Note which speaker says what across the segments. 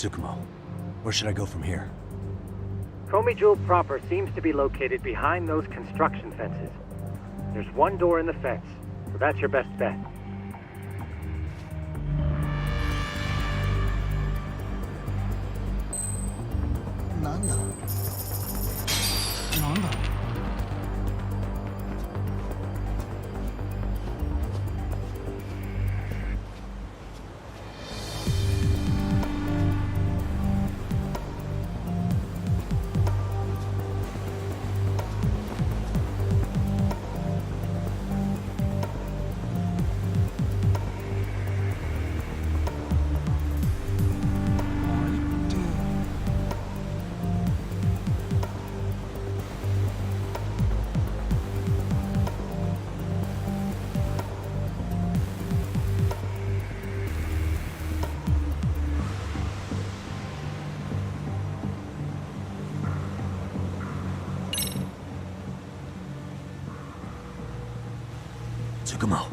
Speaker 1: Tsukumo. Where should I go from here?
Speaker 2: Komi Jewel proper seems to be located behind those construction fences. There's one door in the fence, so that's your best bet.
Speaker 3: Nanda. Nanda.
Speaker 1: Tsukumo,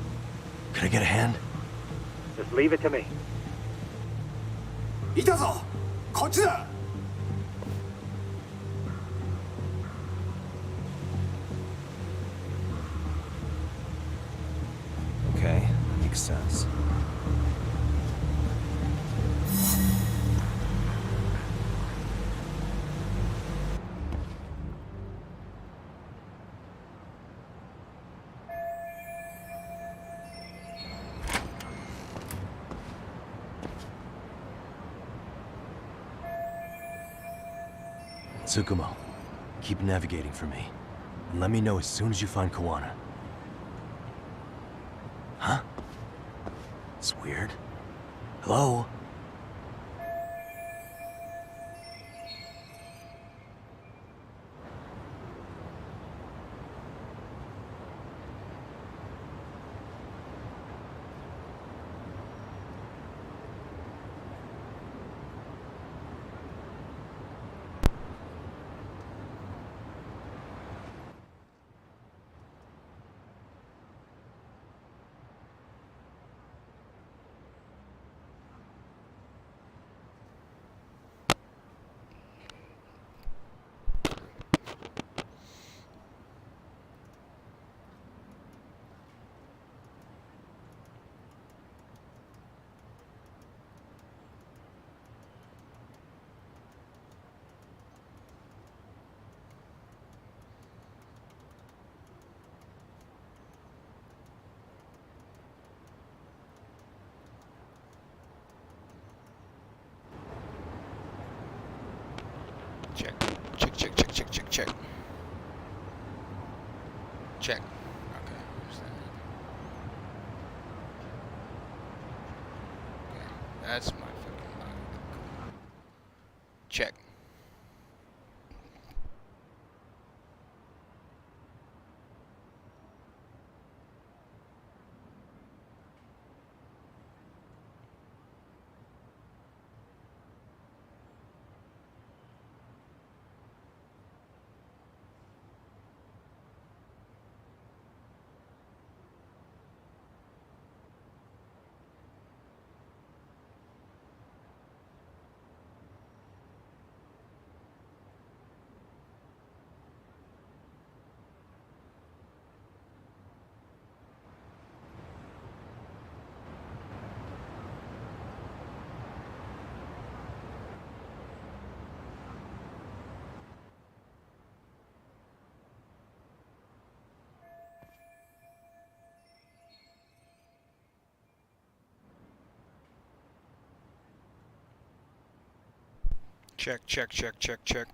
Speaker 1: can I get a hand?
Speaker 2: Just leave it to me.
Speaker 3: いたぞこっちだ
Speaker 1: Okay, makes sense. Tsukumo, keep navigating for me. And let me know as soon as you find Kawana. Huh? It's weird. Hello?
Speaker 4: Check. Check, check, check, check, check, check. Check. Okay, understand. Okay, that's my fucking line. Check. Check, check, check, check, check.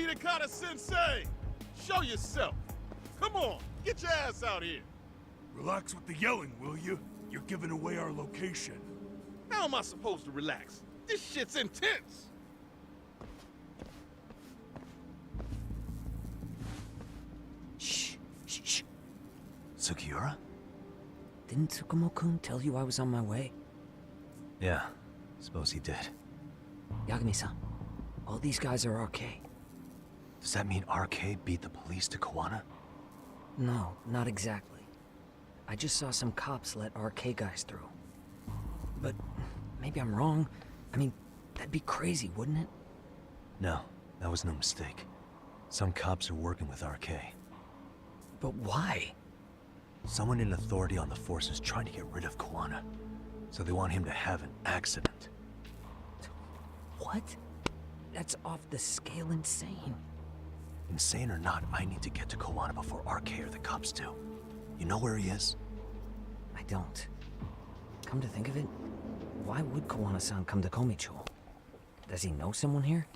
Speaker 5: Hidakata Sensei! Show yourself! Come on, get your ass out here!
Speaker 3: Relax with the yelling, will you? You're giving away our location.
Speaker 5: How am I supposed to relax? This shit's intense!
Speaker 6: Shh, shh, shh.
Speaker 1: Sugiura?
Speaker 6: Didn't Tsukumo-kun tell you I was on my way?
Speaker 1: Yeah, suppose he did.
Speaker 6: Yagami-san, all these guys are RK.
Speaker 1: Does that mean RK beat the police to Kawana?
Speaker 6: No, not exactly. I just saw some cops let RK guys through. But maybe I'm wrong. I mean, that'd be crazy, wouldn't it?
Speaker 1: No, that was no mistake. Some cops are working with RK.
Speaker 6: But why?
Speaker 1: Someone in authority on the force is trying to get rid of Kawana. So they want him to have an accident.
Speaker 6: What? That's off the scale insane.
Speaker 1: Insane or not, I need to get to Kawana before RK or the cops do. You know where he is?
Speaker 6: I don't. Come to think of it, why would Kawana-san come to Komichou? Does he know someone here?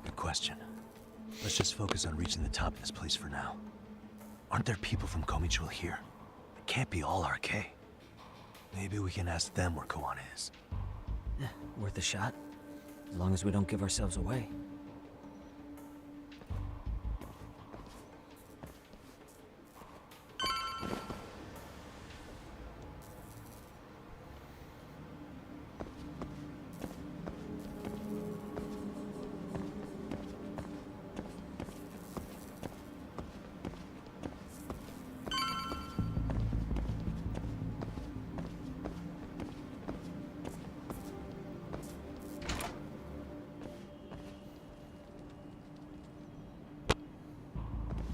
Speaker 1: Good question. Let's just focus on reaching the top of this place for now. Aren't there people from Komichou here? It can't be all RK. Maybe we can ask them where Kawana is.
Speaker 6: Worth a shot. As long as we don't give ourselves away.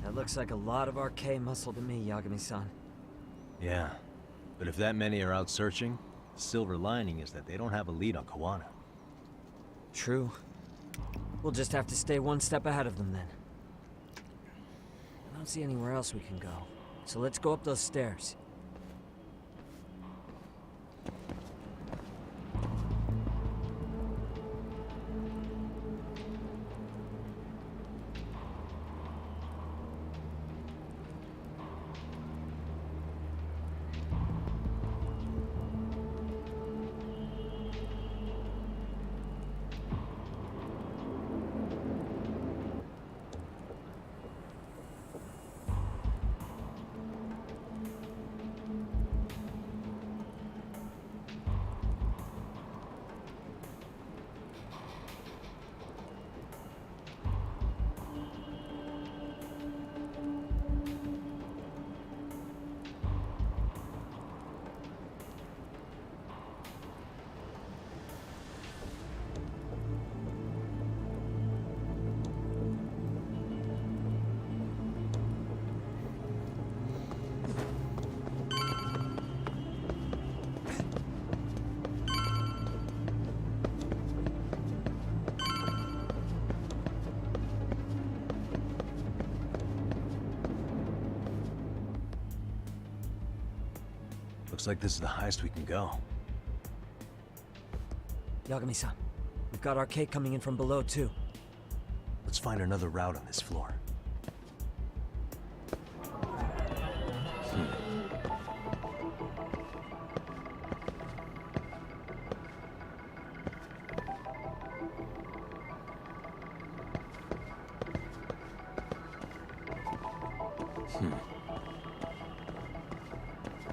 Speaker 6: That looks like a lot of RK muscle to me, Yagami-san.
Speaker 1: Yeah, but if that many are out searching, the silver lining is that they don't have a lead on Kawana.
Speaker 6: True. We'll just have to stay one step ahead of them then. I don't see anywhere else we can go. So let's go up those stairs.
Speaker 1: Looks like this is the highest we can go.
Speaker 6: Yagami-san, we've got RK coming in from below too.
Speaker 1: Let's find another route on this floor.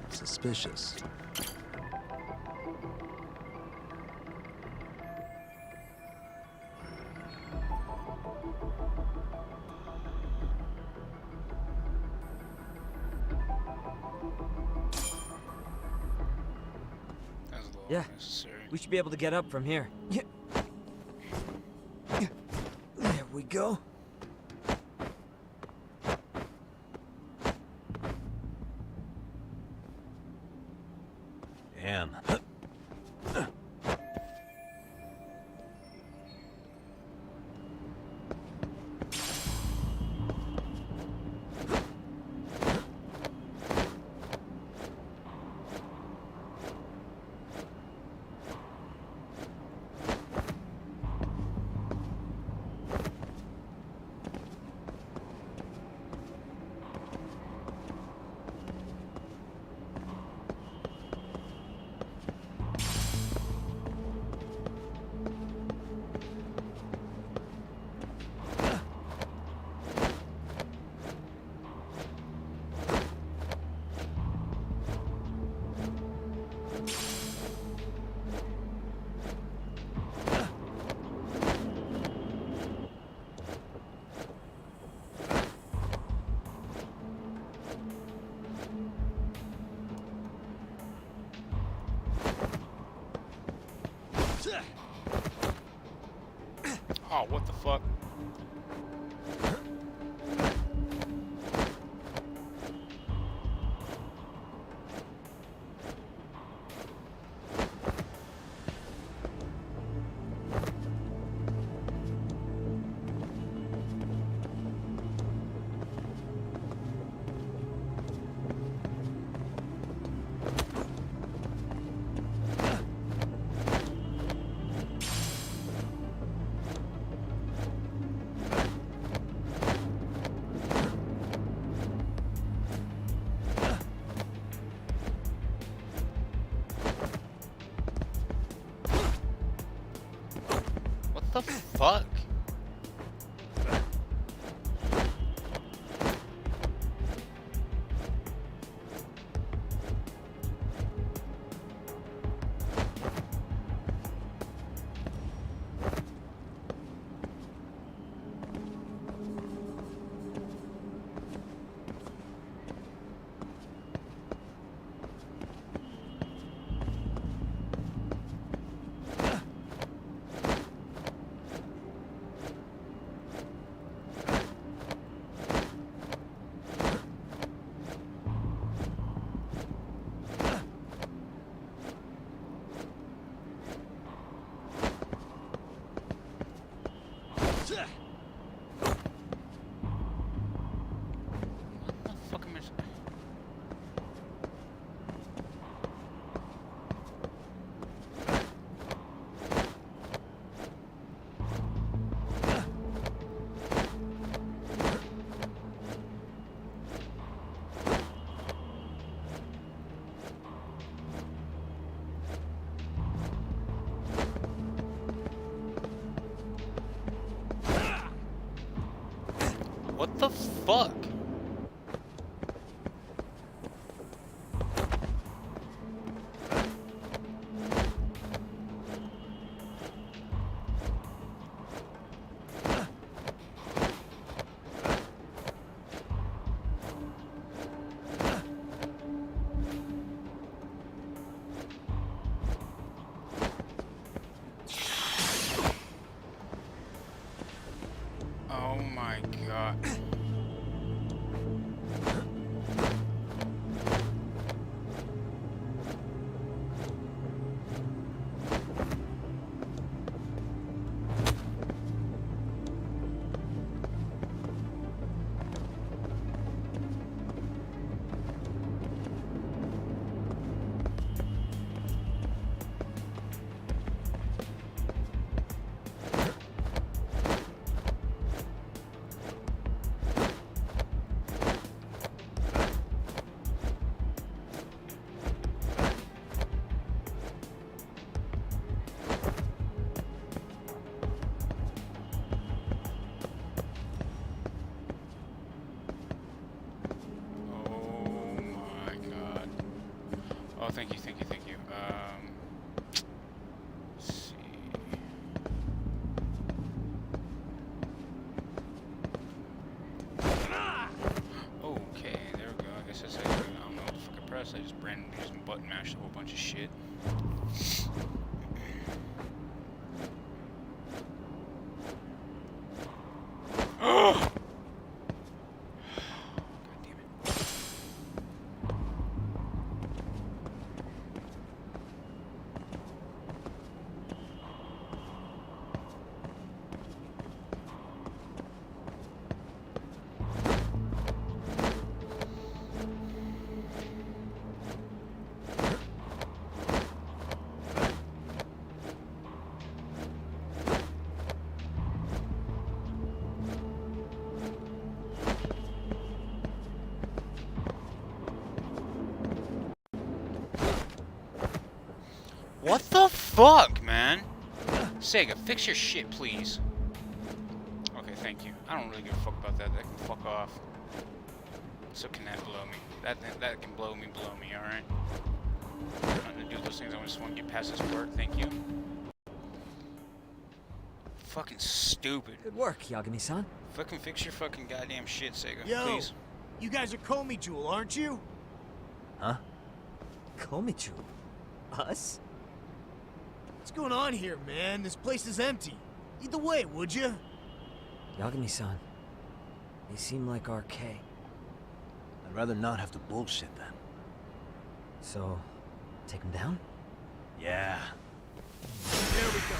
Speaker 1: Suspicious.
Speaker 4: That's a little
Speaker 6: Yeah.
Speaker 4: unnecessary.
Speaker 6: We should be able to get up from here. There we go.
Speaker 1: Damn.
Speaker 4: fuck? What the fuck am I? What the fuck? Oh my god. Oh my god. Oh, thank you, thank you, thank you. Let's see. Okay, there we go. I guess that's how you do it. I don't know what the fuck I pressed. I just randomly just button mashed a whole bunch of shit. God damn it. What the fuck, man? Sega, fix your shit, please. Okay, thank you. I don't really give a fuck about that. That can fuck off. So can that blow me? That can blow me, alright? I'm gonna do those things. I just want to get past this part. Thank you. Fucking stupid.
Speaker 6: Good work, Yagami-san.
Speaker 4: Fucking fix your fucking goddamn shit, Sega.
Speaker 5: Yo,
Speaker 4: Please.
Speaker 5: you guys are Comey Jewel, aren't you?
Speaker 1: Huh?
Speaker 6: Komichu. Us?
Speaker 5: What's going on here, man? This place is empty. Lead the way, would you?
Speaker 6: Yagami-san. They seem like RK.
Speaker 1: I'd rather not have to bullshit then.
Speaker 6: So, take them down?
Speaker 1: Yeah.
Speaker 5: There we go.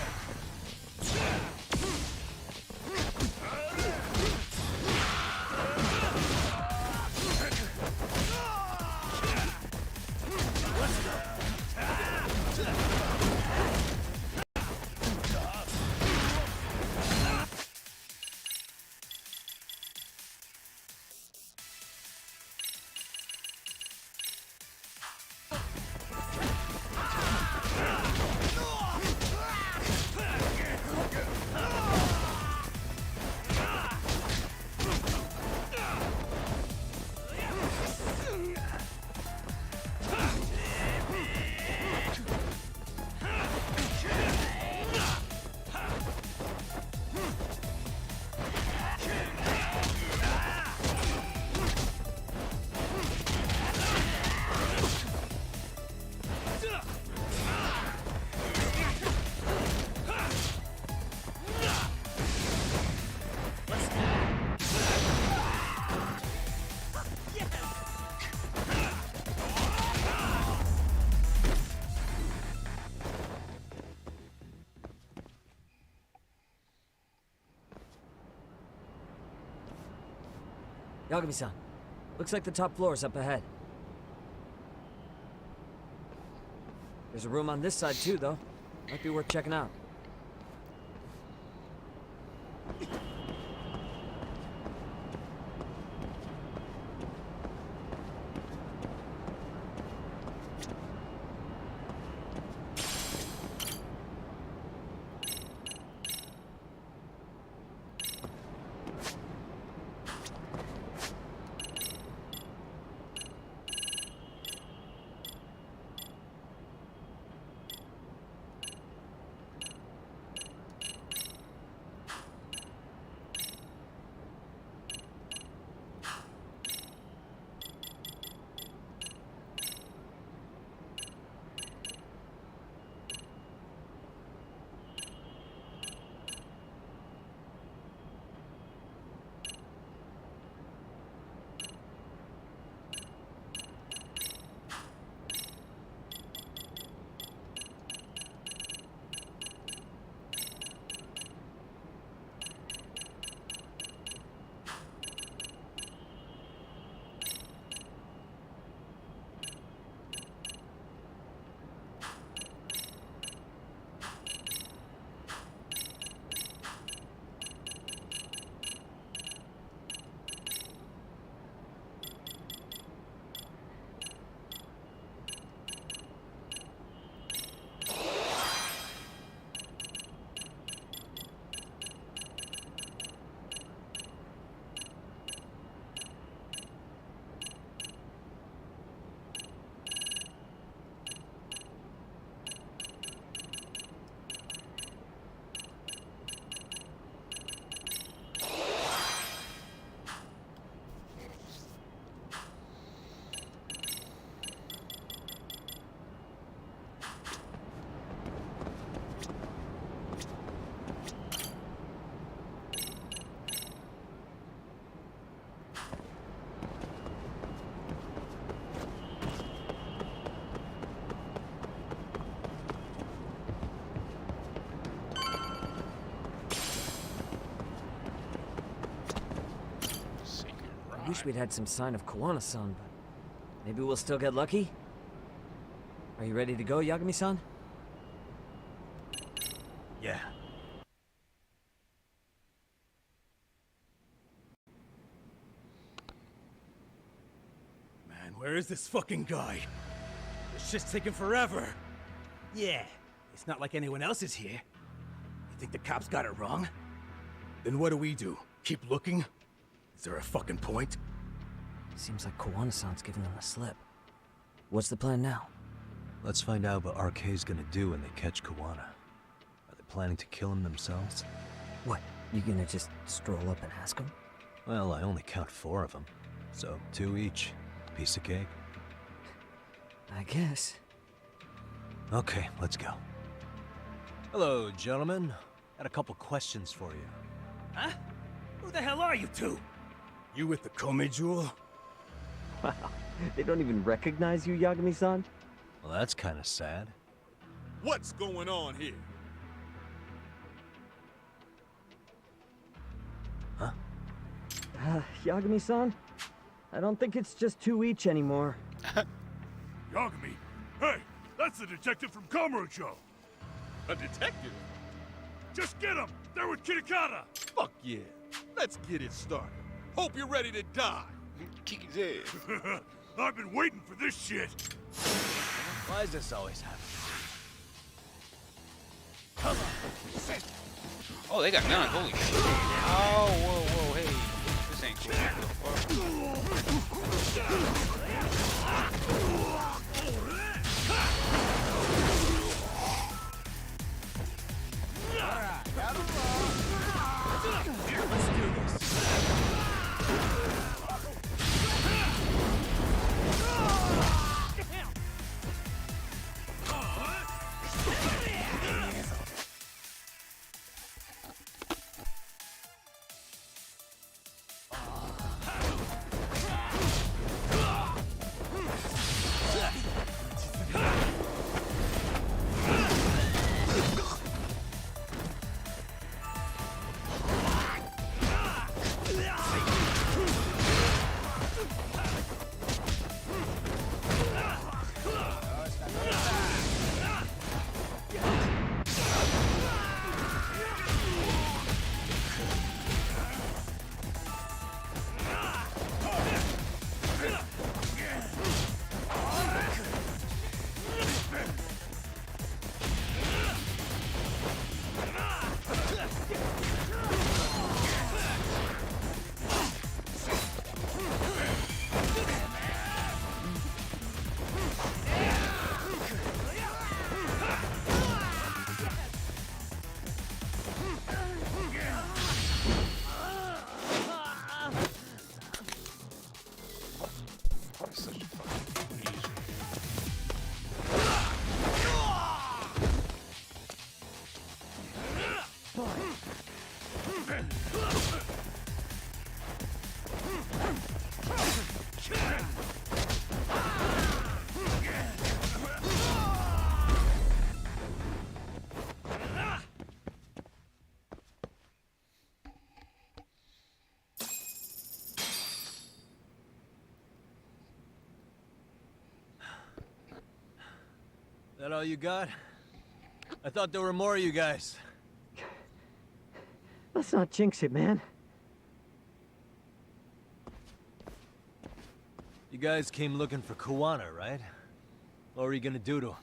Speaker 6: Yagami-san, looks like the top floor is up ahead. There's a room on this side too, though. Might be worth checking out. I wish we'd had some sign of Kawana-san, but maybe we'll still get lucky? Are you ready to go, Yagami-san?
Speaker 1: Yeah.
Speaker 5: Man, where is this fucking guy? This shit's taking forever. Yeah, it's not like anyone else is here. You think the cops got it wrong? Then what do? Keep looking? Is there a fucking point?
Speaker 6: Seems like Kawana-san's giving them the slip. What's the plan now?
Speaker 1: Let's find out what RK's gonna do when they catch Kawana. Are they planning to kill him themselves?
Speaker 6: What, you gonna just stroll up and ask him?
Speaker 1: Well, I only count 4 of them, so 2 each. Piece of cake.
Speaker 6: I guess.
Speaker 1: Okay, let's go. Hello, gentlemen. Got a couple questions for you.
Speaker 5: Huh? Who the hell are you two? You with the Kome Jewel?
Speaker 6: Wow, they don't even recognize you, Yagami-san?
Speaker 1: Well, that's kind of sad.
Speaker 3: What's going on here?
Speaker 6: Yagami-san? I don't think it's just 2 each anymore.
Speaker 3: Yagami? Hey, that's the detective from Kamurocho. A detective? Just get him! They're with Kitakata!
Speaker 7: Fuck yeah. Let's get it started. Hope you're ready to die.
Speaker 4: Kick his ass.
Speaker 3: I've been waiting for this shit.
Speaker 1: Why does this always happen?
Speaker 4: Oh, they got guns. Holy shit. Oh, whoa, hey. This ain't cool.
Speaker 1: That all you got? I thought there were more of you guys.
Speaker 6: Let's not jinx it, man.
Speaker 1: You guys came looking for Kuwana, right? What were you gonna do to him?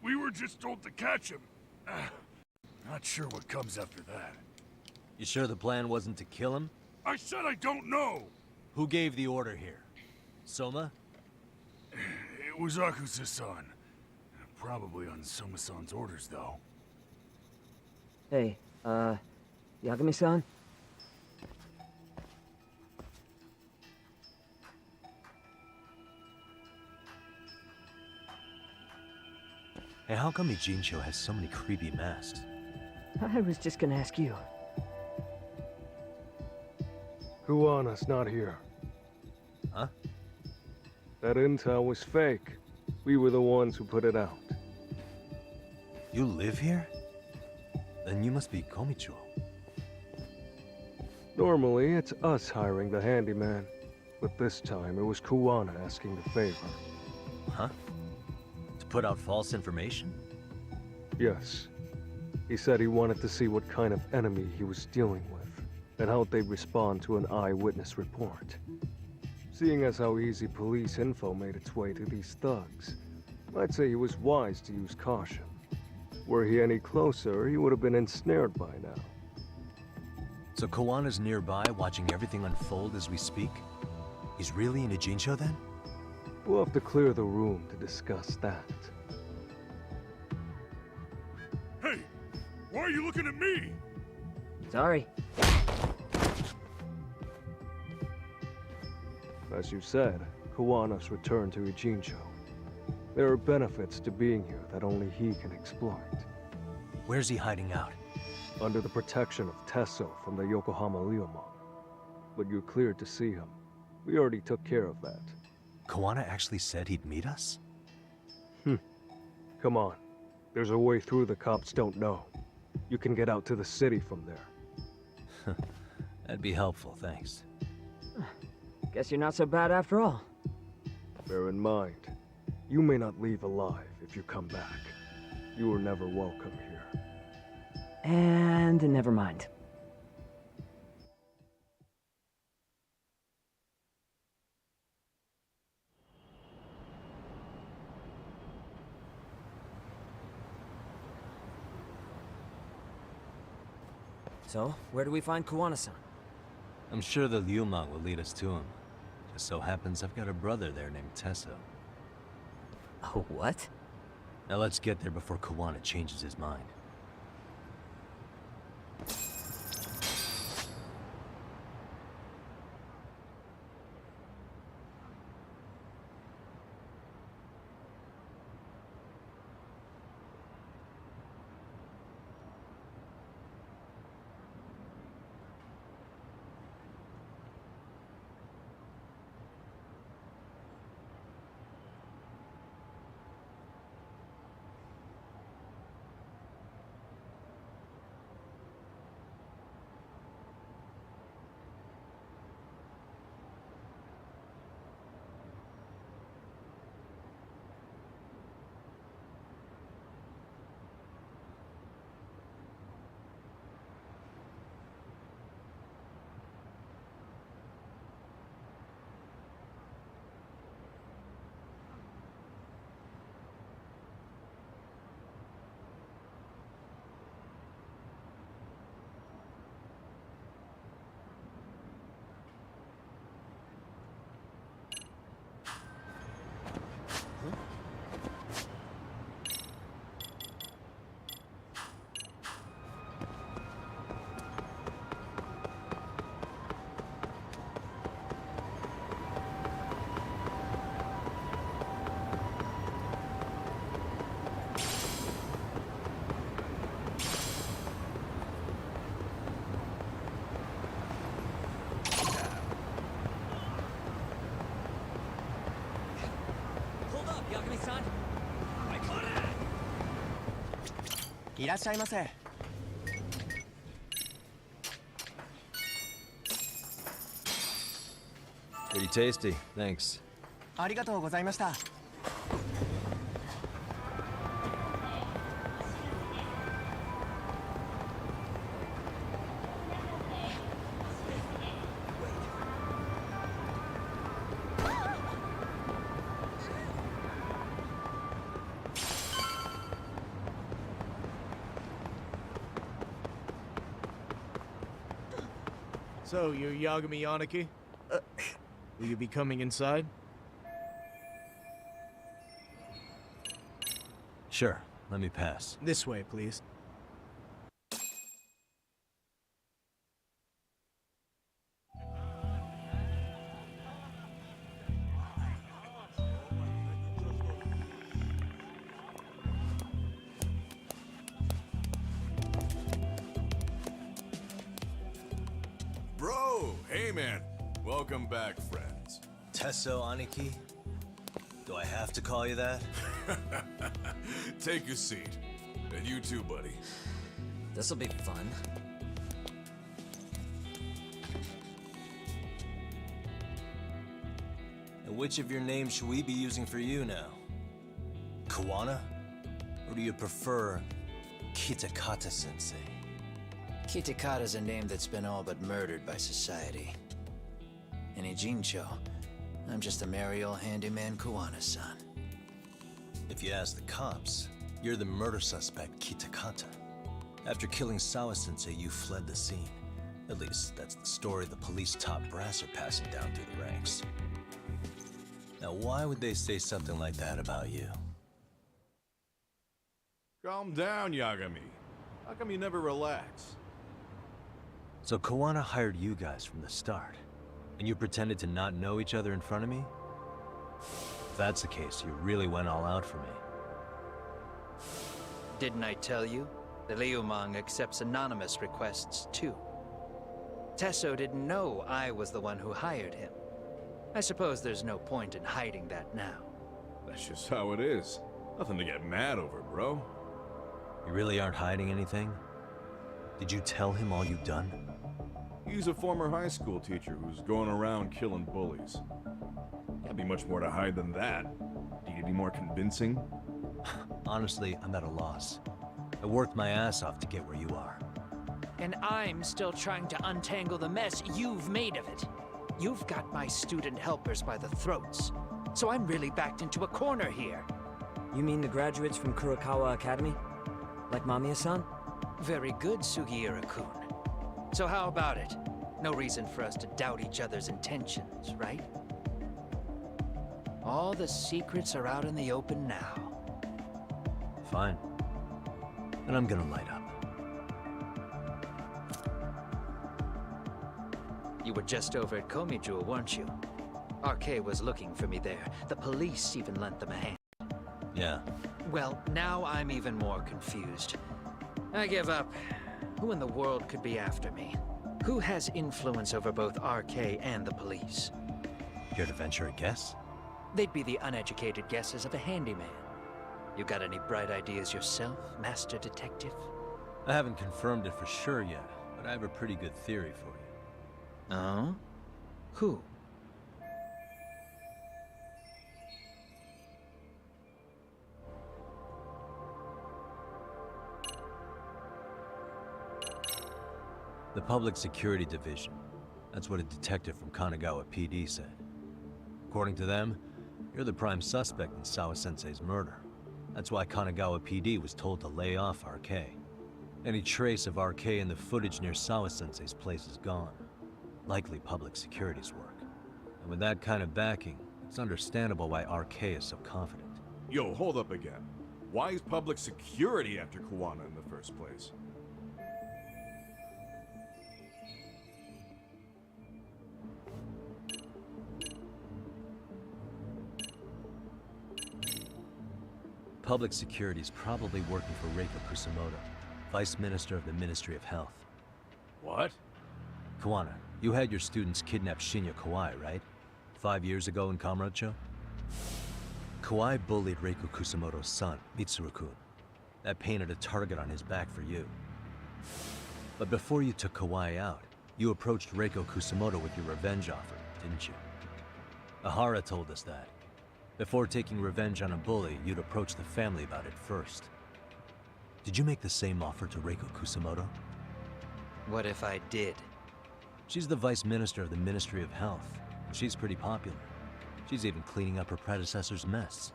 Speaker 3: We were just told to catch him. Not sure what comes after that.
Speaker 1: You sure the plan wasn't to kill him?
Speaker 3: I said I don't know!
Speaker 1: Who gave the order here? Soma?
Speaker 3: It was Akusa-san. Probably on Soma-san's orders, though.
Speaker 6: Hey, Yagami-san?
Speaker 1: Hey, how come Ijincho has so many creepy masks?
Speaker 6: I was just gonna ask you.
Speaker 8: Kuwana's not here.
Speaker 1: Huh?
Speaker 8: That intel was fake. We were the ones who put it out.
Speaker 1: You live here? Then you must be Komicho.
Speaker 8: Normally, it's us hiring the handyman. But this time, it was Kuwana asking the favor.
Speaker 1: Huh? To put out false information?
Speaker 8: Yes. He said he wanted to see what kind of enemy he was dealing with, and how they'd respond to an eyewitness report. Seeing as how easy police info made its way to these thugs, I'd say he was wise to use caution. Were he any closer, he would have been ensnared by now.
Speaker 1: So Kawana's nearby, watching everything unfold as we speak? He's really in Ijincho then?
Speaker 8: We'll have to clear the room to discuss that.
Speaker 3: Hey! Why are you looking at me?
Speaker 6: Sorry.
Speaker 8: As you said, Kuwana's returned to Ijincho. There are benefits to being here that only he can exploit.
Speaker 1: Where's he hiding out?
Speaker 8: Under the protection of Tesso from the Yokohama Ryomon. But you're cleared to see him. We already took care of that.
Speaker 1: Kawana actually said he'd meet us?
Speaker 8: Come on. There's a way through the cops don't know. You can get out to the city from there.
Speaker 1: That'd be helpful, thanks.
Speaker 6: Guess you're not so bad after all.
Speaker 8: Bear in mind, you may not leave alive if you come back. You were never welcome here.
Speaker 6: And never mind. So, where do we find Kuwana-san?
Speaker 1: I'm sure the Ryumon will lead us to him. Just so happens I've got a brother there named Tesso.
Speaker 6: Oh, what?
Speaker 1: Now let's get there before Kawana changes his mind.
Speaker 6: Hold up, Yagami-san!
Speaker 9: いらっしゃいませ。
Speaker 1: Pretty tasty, thanks.
Speaker 9: ありがとうございました。
Speaker 10: So, you're Yagami Yanaki? Will you be coming inside?
Speaker 1: Sure, let me pass.
Speaker 10: This way, please.
Speaker 7: Bro, hey man. Welcome back, friends.
Speaker 1: Tesso Aniki? Do I have to call you that?
Speaker 7: Take a seat. And you too, buddy.
Speaker 6: This'll be fun.
Speaker 1: And which of your names should we be using for you now? Kawana? Or do you prefer Kitakata-sensei?
Speaker 11: Kitakata's a name that's been all but murdered by society. In Ijincho, I'm just a merry old handyman Kuwana's son.
Speaker 1: If you ask the cops, you're the murder suspect Kitakata. After killing Sawa-sensei, you fled the scene. At least, that's the story the police top brass are passing down through the ranks. Now, why would they say something like that about you?
Speaker 7: Calm down, Yagami. How come you never relax?
Speaker 1: So Kawana hired you guys from the start, and you pretended to not know each other in front of me? If that's the case, you really went all out for me.
Speaker 11: Didn't I tell you? The Liumang accepts anonymous requests, too. Tesso didn't know I was the one who hired him. I suppose there's no point in hiding that now.
Speaker 7: That's just how it is. Nothing to get mad over, bro.
Speaker 1: You really aren't hiding anything? Did you tell him all you've done?
Speaker 7: He's a former high school teacher who's going around killing bullies. Can't be much more to hide than that. Do you need any more convincing?
Speaker 1: Honestly, I'm at a loss. I worked my ass off to get where you are.
Speaker 11: And I'm still trying to untangle the mess you've made of it. You've got my student helpers by the throats. So I'm really backed into a corner here.
Speaker 6: You mean the graduates from Kurokawa Academy? Like Mamiya-san?
Speaker 11: Very good, Sugiura-kun. So how about it? No reason for us to doubt each other's intentions, right? All the secrets are out in the open now.
Speaker 1: Fine. Then I'm gonna light up.
Speaker 11: You were just over at Komijul, weren't you? RK was looking for me there. The police even lent them a hand.
Speaker 1: Yeah.
Speaker 11: Well, now I'm even more confused. I give up. Who in the world could be after me? Who has influence over both RK and the police?
Speaker 1: Care to venture a guess?
Speaker 11: They'd be the uneducated guesses of a handyman. You got any bright ideas yourself, Master Detective?
Speaker 1: I haven't confirmed it for sure yet, but I have a pretty good theory for you.
Speaker 11: Oh? Who?
Speaker 1: The Public Security Division. That's what a detective from Kanagawa PD said. According to them, you're the prime suspect in Sawa-sensei's murder. That's why Kanagawa PD was told to lay off RK. Any trace of RK in the footage near Sawa-sensei's place is gone. Likely public security's work. And with that kind of backing, it's understandable why RK is so confident.
Speaker 7: Yo, hold up again. Why is public security after Kuwana in the first place?
Speaker 1: Public security is probably working for Reiko Kusamoto, Vice Minister of the Ministry of Health.
Speaker 7: What?
Speaker 1: Kawana, you had your students kidnap Shinya Kawai, right? 5 years ago in Kamurocho? Kawai bullied Reiko Kusamoto's son, Mitsuru-kun. That painted a target on his back for you. But before you took Kawai out, you approached Reiko Kusamoto with your revenge offer, didn't you? Ahara told us that. Before taking revenge on a bully, you'd approach the family about it first. Did you make the same offer to Reiko Kusamoto?
Speaker 11: What if I did?
Speaker 1: She's the Vice Minister of the Ministry of Health, and she's pretty popular. She's even cleaning up her predecessor's mess.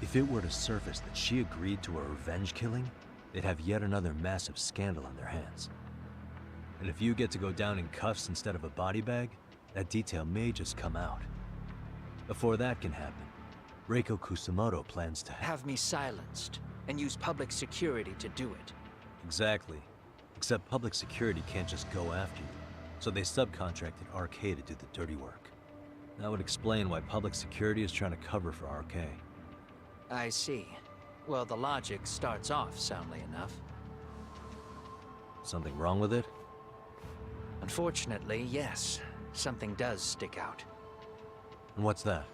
Speaker 1: If it were to surface that she agreed to a revenge killing, they'd have yet another massive scandal on their hands. And if you get to go down in cuffs instead of a body bag, that detail may just come out. Before that can happen, Reiko Kusamoto plans to
Speaker 11: Have me silenced and use public security to do it.
Speaker 1: Exactly. Except public security can't just go after you, so they subcontracted RK to do the dirty work. That would explain why public security is trying to cover for RK.
Speaker 11: I see. Well, the logic starts off soundly enough.
Speaker 1: Something wrong with it?
Speaker 11: Unfortunately, yes. Something does stick out.
Speaker 1: And what's that?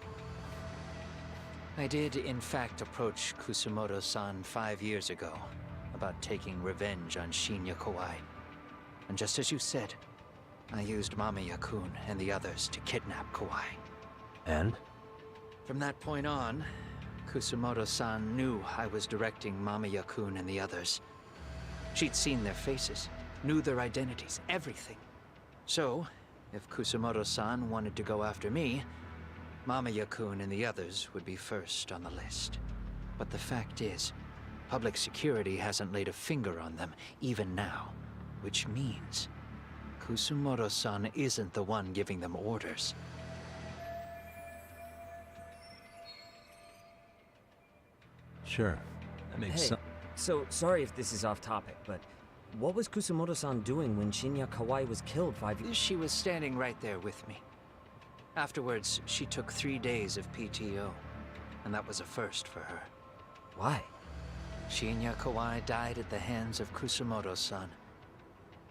Speaker 11: I did, in fact, approach Kusumoto-san 5 years ago about taking revenge on Shinya Kawai. And just as you said, I used Mamiya-kun and the others to kidnap Kawai.
Speaker 1: And?
Speaker 11: From that point on, Kusumoto-san knew I was directing Mamiya-kun and the others. She'd seen their faces, knew their identities, everything. So, if Kusumoto-san wanted to go after me, Mamiya-kun and the others would be first on the list. But the fact is, public security hasn't laid a finger on them, even now. Which means, Kusumoto-san isn't the one giving them orders.
Speaker 1: Sure, that makes sense.
Speaker 6: So, sorry if this is off topic, but what was Kusumoto-san doing when Shinya Kawai was killed 5 years?
Speaker 11: She was standing right there with me. Afterwards, she took 3 days of PTO, and that was a first for her.
Speaker 6: Why?
Speaker 11: Shinya Kawai died at the hands of Kusumoto-san.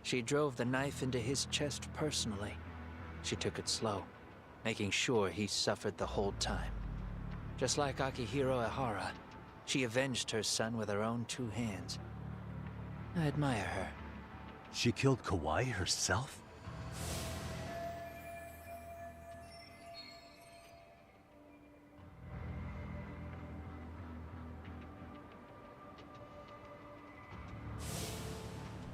Speaker 11: She drove the knife into his chest personally. She took it slow, making sure he suffered the whole time. Just like Akihiro Ehara, she avenged her son with her own 2 hands. I admire her.
Speaker 1: She killed Kawai herself?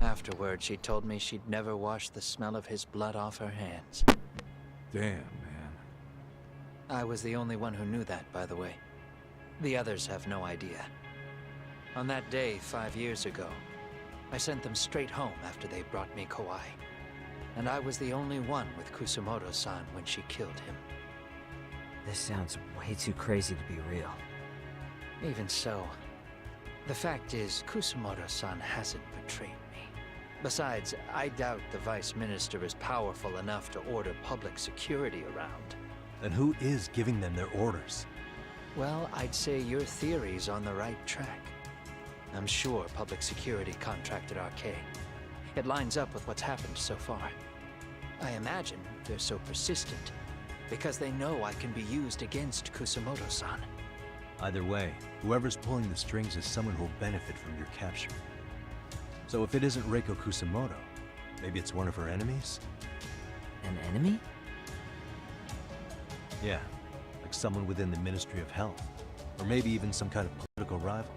Speaker 11: Afterward, she told me she'd never wash the smell of his blood off her hands.
Speaker 7: Damn, man.
Speaker 11: I was the only one who knew that, by the way. The others have no idea. On that day 5 years ago, I sent them straight home after they brought me Kawai. And I was the only one with Kusumoto-san when she killed him.
Speaker 6: This sounds way too crazy to be real.
Speaker 11: Even so, the fact is, Kusumoto-san hasn't betrayed me. Besides, I doubt the Vice Minister is powerful enough to order public security around.
Speaker 1: Then who is giving them their orders?
Speaker 11: Well, I'd say your theory's on the right track. I'm sure public security contracted RK. It lines up with what's happened so far. I imagine they're so persistent because they know I can be used against Kusumoto-san.
Speaker 1: Either way, whoever's pulling the strings is someone who'll benefit from your capture. So if it isn't Reiko Kusamoto, maybe it's one of her enemies?
Speaker 6: An enemy?
Speaker 1: Yeah, like someone within the Ministry of Health. Or maybe even some kind of political rival.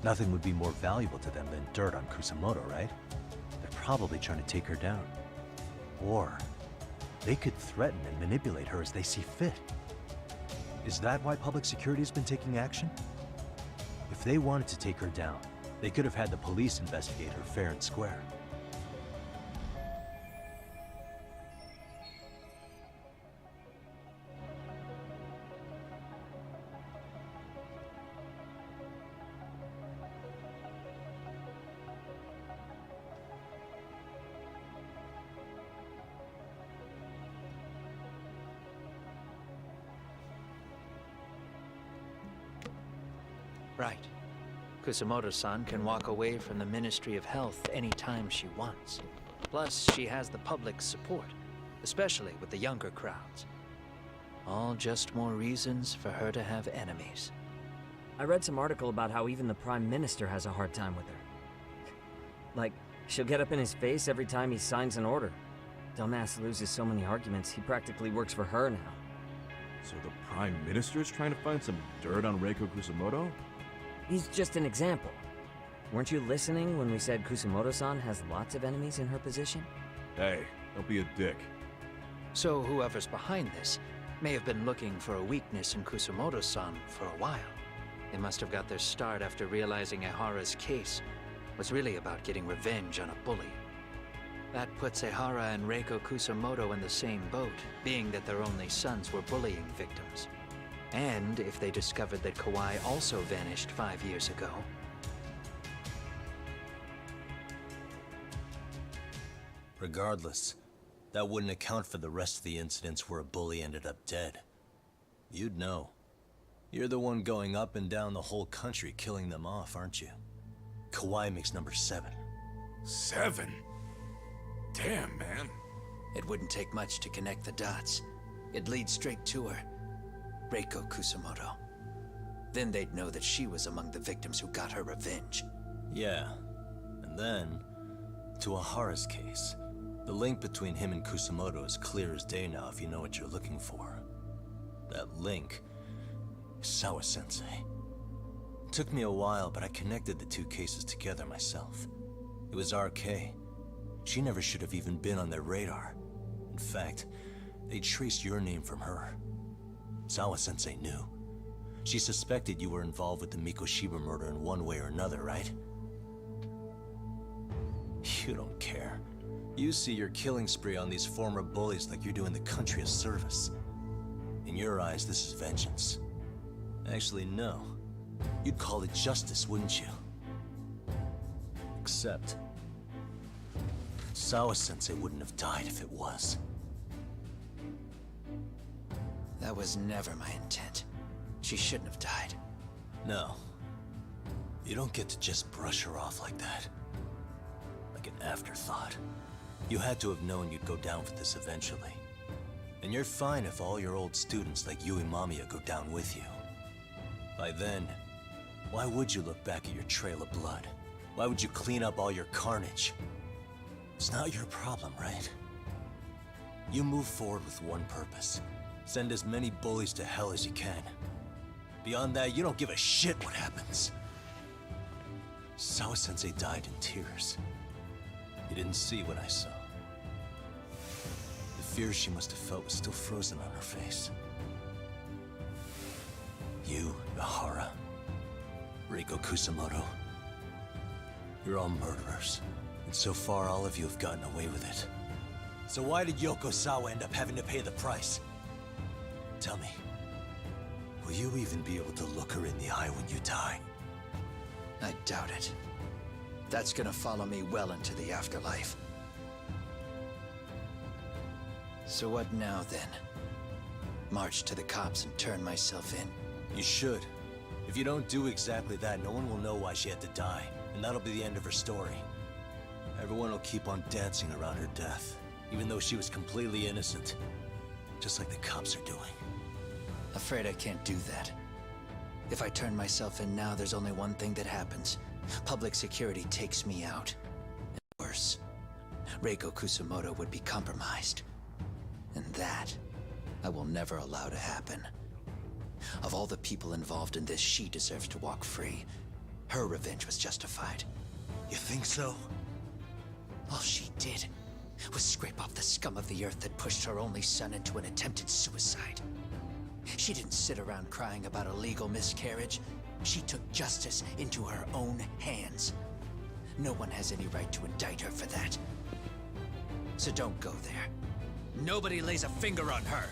Speaker 1: Nothing would be more valuable to them than dirt on Kusamoto, right? They're probably trying to take her down. Or they could threaten and manipulate her as they see fit. Is that why public security has been taking action? If they wanted to take her down, they could have had the police investigate her fair and square.
Speaker 11: Right. Kusumoto-san can walk away from the Ministry of Health anytime she wants. Plus, she has the public's support, especially with the younger crowds. All just more reasons for her to have enemies.
Speaker 6: I read some article about how even the Prime Minister has a hard time with her. Like, she'll get up in his face every time he signs an order. Dumbass loses so many arguments, he practically works for her now.
Speaker 7: So the Prime Minister's trying to find some dirt on Reiko Kusamoto?
Speaker 6: He's just an example. Weren't you listening when we said Kusumoto-san has lots of enemies in her position?
Speaker 7: Hey, don't be a dick.
Speaker 11: So whoever's behind this may have been looking for a weakness in Kusumoto-san for a while. They must have got their start after realizing Ehara's case was really about getting revenge on a bully. That puts Ehara and Reiko Kusamoto in the same boat, being that their only sons were bullying victims. And if they discovered that Kawhi also vanished 5 years ago.
Speaker 1: Regardless, that wouldn't account for the rest of the incidents where a bully ended up dead. You'd know. You're the one going up and down the whole country killing them off, aren't you? Kawhi makes number 7.
Speaker 3: 7? Damn, man.
Speaker 11: It wouldn't take much to connect the dots. It'd lead straight to her. Reiko Kusamoto. Then they'd know that she was among the victims who got her revenge.
Speaker 1: Yeah. And then, to Ahara's case. The link between him and Kusamoto is clear as day now if you know what you're looking for. That link is Sawa-sensei. It took me a while, but I connected the two cases together myself. It was RK. She never should have even been on their radar. In fact, they traced your name from her. Sawa-sensei knew. She suspected you were involved with the Mikoshiba murder in one way or another, right? You don't care. You see your killing spree on these former bullies like you're doing the country a service. In your eyes, this is vengeance. Actually, no. You'd call it justice, wouldn't you? Except... Sawa-sensei wouldn't have died if it was.
Speaker 11: That was never my intent. She shouldn't have died.
Speaker 1: No. You don't get to just brush her off like that. Like an afterthought. You had to have known you'd go down for this eventually. And you're fine if all your old students like Yui Mamiya go down with you. By then, why would you look back at your trail of blood? Why would you clean up all your carnage? It's not your problem, right? You move forward with one purpose. Send as many bullies to hell as you can. Beyond that, you don't give a shit what happens. Sawa-sensei died in tears. You didn't see what I saw. The fear she must have felt was still frozen on her face. You, Ehara, Reiko Kusamoto, you're all murderers. And so far, all of you have gotten away with it. So why did Yoko Sawa end up having to pay the price? Tell me, will you even be able to look her in the eye when you die?
Speaker 11: I doubt it. That's gonna follow me well into the afterlife. So what now, then? March to the cops and turn myself in?
Speaker 1: You should. If you don't do exactly that, no one will know why she had to die, and that'll be the end of her story. Everyone will keep on dancing around her death, even though she was completely innocent. Just like the cops are doing.
Speaker 11: Afraid I can't do that. If I turn myself in now, there's only one thing that happens. Public security takes me out. And worse, Reiko Kusamoto would be compromised. And that, I will never allow to happen. Of all the people involved in this, she deserves to walk free. Her revenge was justified.
Speaker 1: You think so?
Speaker 11: All she did was scrape off the scum of the earth that pushed her only son into an attempted suicide. She didn't sit around crying about a legal miscarriage. She took justice into her own hands. No one has any right to indict her for that. So don't go there. Nobody lays a finger on her.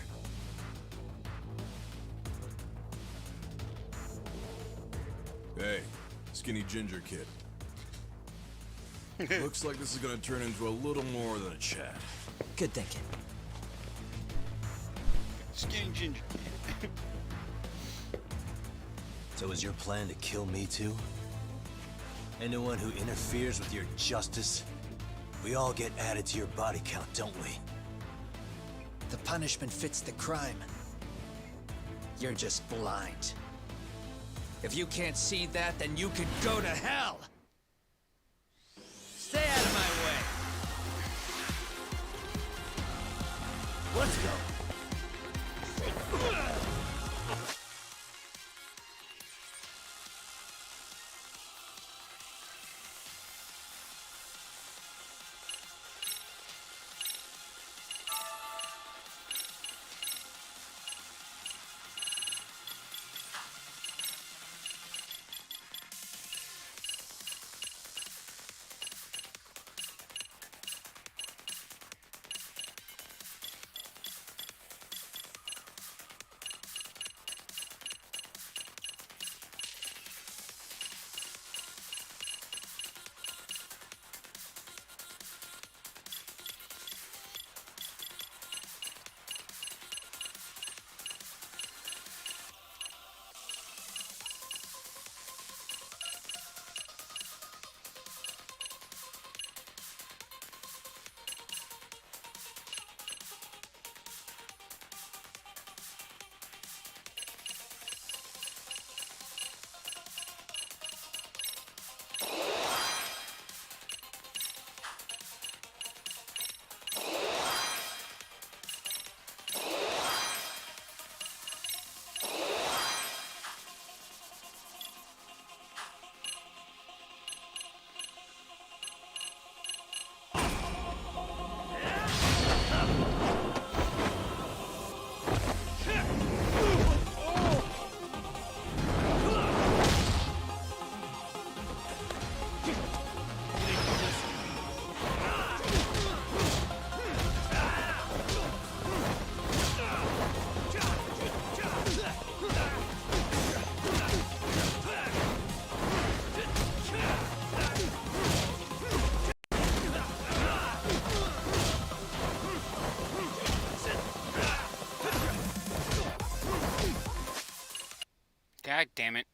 Speaker 7: Hey, skinny ginger kid. Looks like this is gonna turn into a little more than a chat.
Speaker 6: Good thinking.
Speaker 4: Skinny ginger.
Speaker 1: So is your plan to kill me too? Anyone who interferes with your justice, we all get added to your body count, don't we?
Speaker 11: The punishment fits the crime. You're just blind. If you can't see that, then you can go to hell! Stay out of my way!
Speaker 5: Let's go.
Speaker 4: damn it.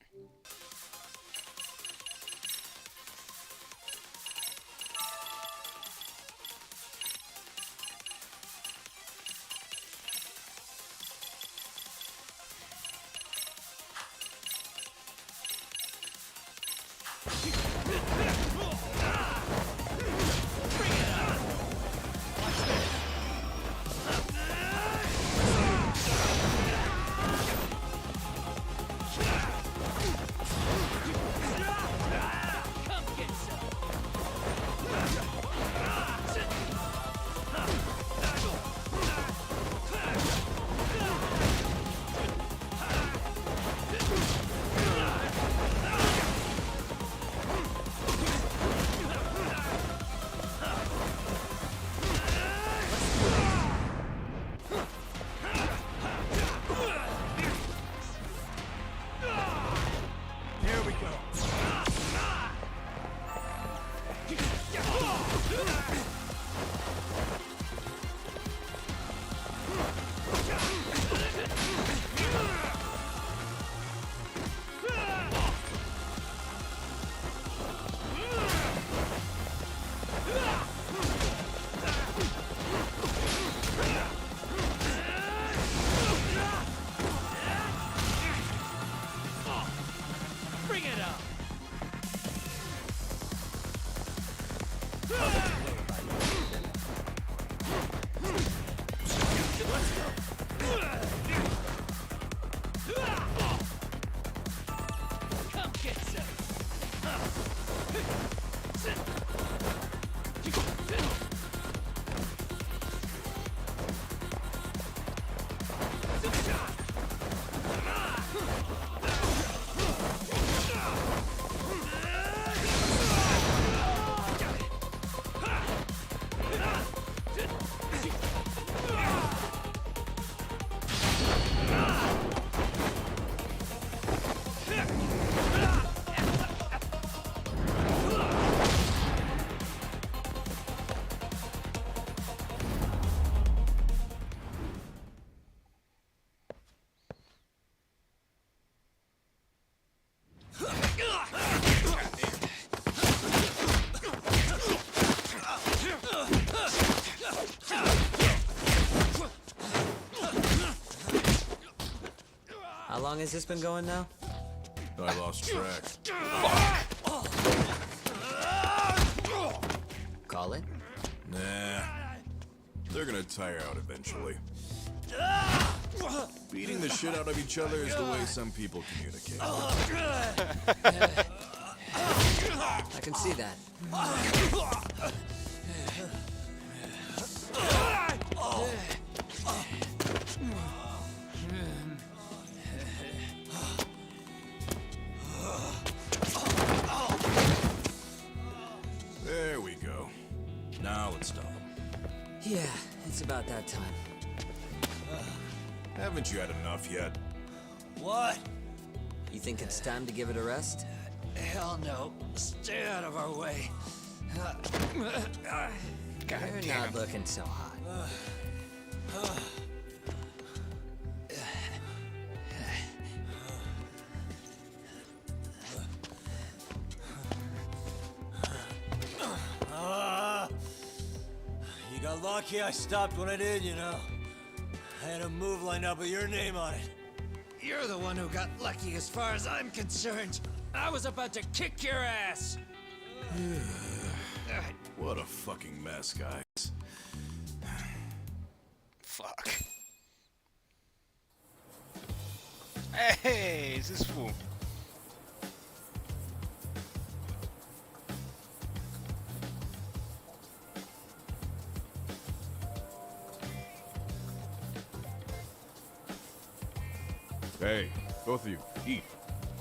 Speaker 6: How long has this been going now?
Speaker 7: I lost track.
Speaker 6: Call it?
Speaker 7: Nah. They're gonna tire out eventually. Beating the shit out of each other is the way some people communicate.
Speaker 6: I can see that.
Speaker 7: There we go. Now let's stop them.
Speaker 6: Yeah, it's about that time.
Speaker 7: Haven't you had enough yet?
Speaker 9: What?
Speaker 6: You think it's time to give it a rest?
Speaker 9: Hell no. Stay out of our way.
Speaker 6: You're not looking so hot.
Speaker 9: You got lucky I stopped when I did, you know. I had a move lined up with your name on it. You're the one who got lucky as far as I'm concerned. I was about to kick your ass.
Speaker 7: What a fucking mess, guys.
Speaker 4: Fuck. Hey, is this fool?
Speaker 7: Hey, both of you, eat.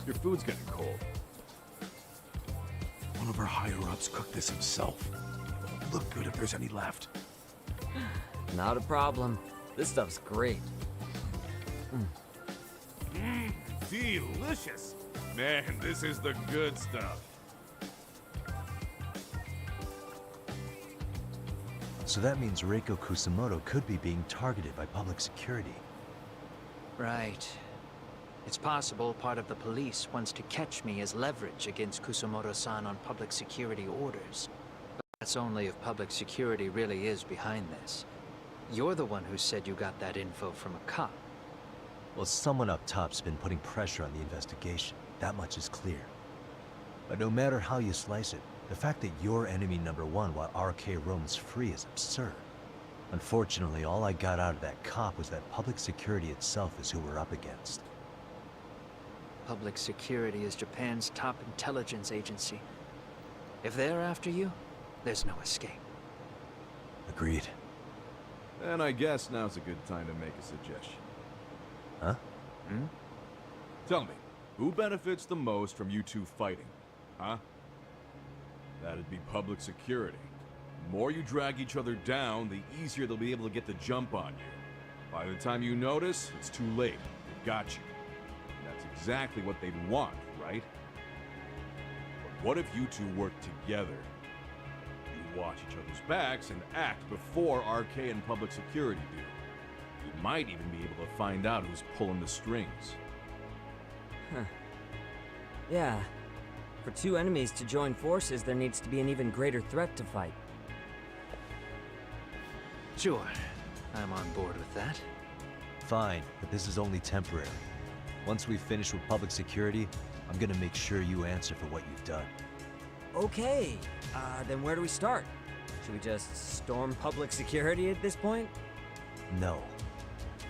Speaker 7: Your food's getting cold.
Speaker 1: One of our higher-ups cooked this himself. It'll look good if there's any left.
Speaker 6: Not a problem. This stuff's great.
Speaker 3: Delicious. Man, this is the good stuff.
Speaker 1: So that means Reiko Kusamoto could be being targeted by public security.
Speaker 11: Right. It's possible part of the police wants to catch me as leverage against Kusumoto-san on public security orders. But that's only if public security really is behind this. You're the one who said you got that info from a cop.
Speaker 1: Well, someone up top's been putting pressure on the investigation. That much is clear. But no matter how you slice it, the fact that you're enemy number one while RK roams free is absurd. Unfortunately, all I got out of that cop was that public security itself is who we're up against.
Speaker 11: Public security is Japan's top intelligence agency. If they're after you, there's no escape.
Speaker 1: Agreed.
Speaker 7: And I guess now's a good time to make a suggestion.
Speaker 1: Huh?
Speaker 7: Tell me, who benefits the most from you two fighting? Huh? That'd be public security. The more you drag each other down, the easier they'll be able to get the jump on you. By the time you notice, it's too late. They've got you. And that's exactly what they'd want, right? But what if you two work together? You watch each other's backs and act before RK and public security do. You might even be able to find out who's pulling the strings.
Speaker 6: Huh. Yeah. For two enemies to join forces, there needs to be an even greater threat to fight.
Speaker 11: Sure, I'm on board with that.
Speaker 1: Fine, but this is only temporary. Once we finish with public security, I'm gonna make sure you answer for what you've done.
Speaker 6: Okay, then where do we start? Should we just storm public security at this point?
Speaker 1: No.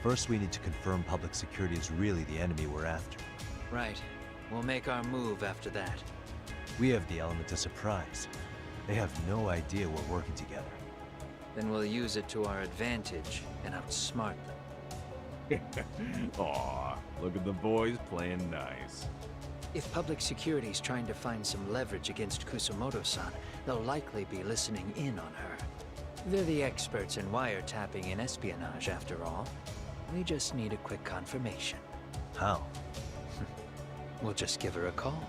Speaker 1: First, we need to confirm public security is really the enemy we're after.
Speaker 11: Right. We'll make our move after that.
Speaker 1: We have the element of surprise. They have no idea we're working together.
Speaker 11: Then we'll use it to our advantage and outsmart them.
Speaker 7: Aw, look at the boys playing nice.
Speaker 11: If public security's trying to find some leverage against Kusumoto-san, they'll likely be listening in on her. They're the experts in wiretapping and espionage, after all. We just need a quick confirmation.
Speaker 1: How?
Speaker 11: We'll just give her a call.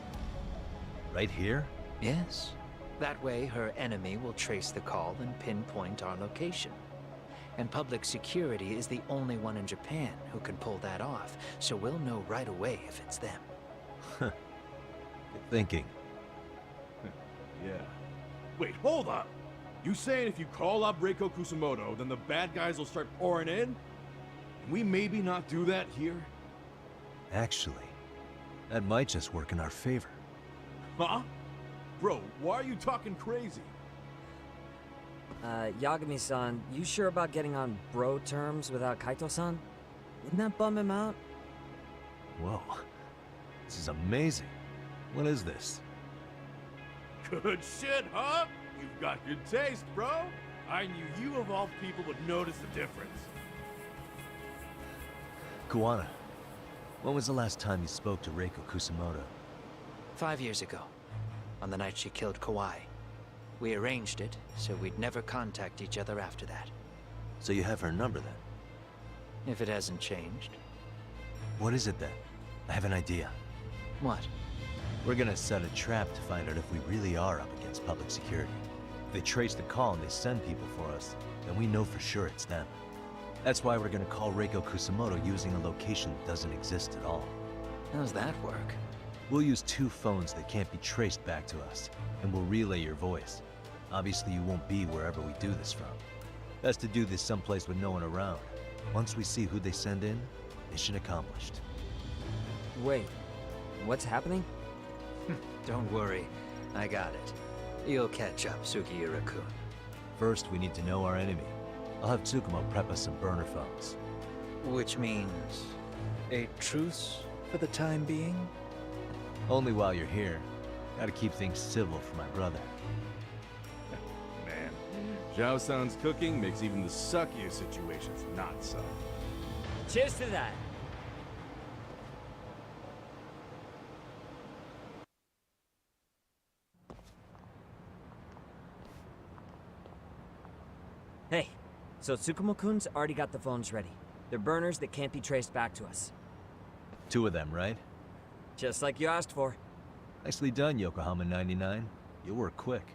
Speaker 1: Right here?
Speaker 11: Yes. That way, her enemy will trace the call and pinpoint our location. And public security is the only one in Japan who can pull that off, so we'll know right away if it's them.
Speaker 1: Good thinking.
Speaker 7: Yeah. Wait, hold up! You saying if you call up Reiko Kusumoto, then the bad guys will start pouring in? Can we maybe not do that here?
Speaker 1: Actually, that might just work in our favor.
Speaker 7: Huh? Bro, why are you talking crazy?
Speaker 6: Yagami-san, you sure about getting on bro terms without Kaito-san? Wouldn't that bum him out?
Speaker 1: Whoa. This is amazing. What is this?
Speaker 3: Good shit, huh? You've got good taste, bro. I knew you of all people would notice the difference.
Speaker 1: Kuwana, when was the last time you spoke to Reiko Kusumoto?
Speaker 11: 5 years ago, on the night she killed Kawai. We arranged it, so we'd never contact each other after that.
Speaker 1: So you have her number then?
Speaker 11: If it hasn't changed.
Speaker 1: What is it then? I have an idea.
Speaker 11: What?
Speaker 1: We're gonna set a trap to find out if we really are up against public security. If they trace the call and they send people for us, then we know for sure it's them. That's why we're gonna call Reiko Kusumoto using a location that doesn't exist at all.
Speaker 11: How's that work?
Speaker 1: We'll use 2 phones that can't be traced back to us, and we'll relay your voice. Obviously, you won't be wherever we do this from. Best to do this someplace with no one around. Once we see who they send in, mission accomplished.
Speaker 6: Wait, what's happening?
Speaker 11: Don't worry, I got it. You'll catch up, Sugiura-kun.
Speaker 1: First, we need to know our enemy. I'll have Tsukumo prep us some burner phones.
Speaker 11: Which means a truce for the time being?
Speaker 1: Only while you're here. Gotta keep things civil for my brother.
Speaker 7: Man, Zhao-san's cooking makes even the suckiest situations not suck.
Speaker 6: Cheers to that! Hey, so Tsukumo-kun's already got the phones ready. They're burners that can't be traced back to us.
Speaker 1: 2 of them, right?
Speaker 6: Just like you asked for.
Speaker 1: Nicely done, Yokohama 99. You work quick.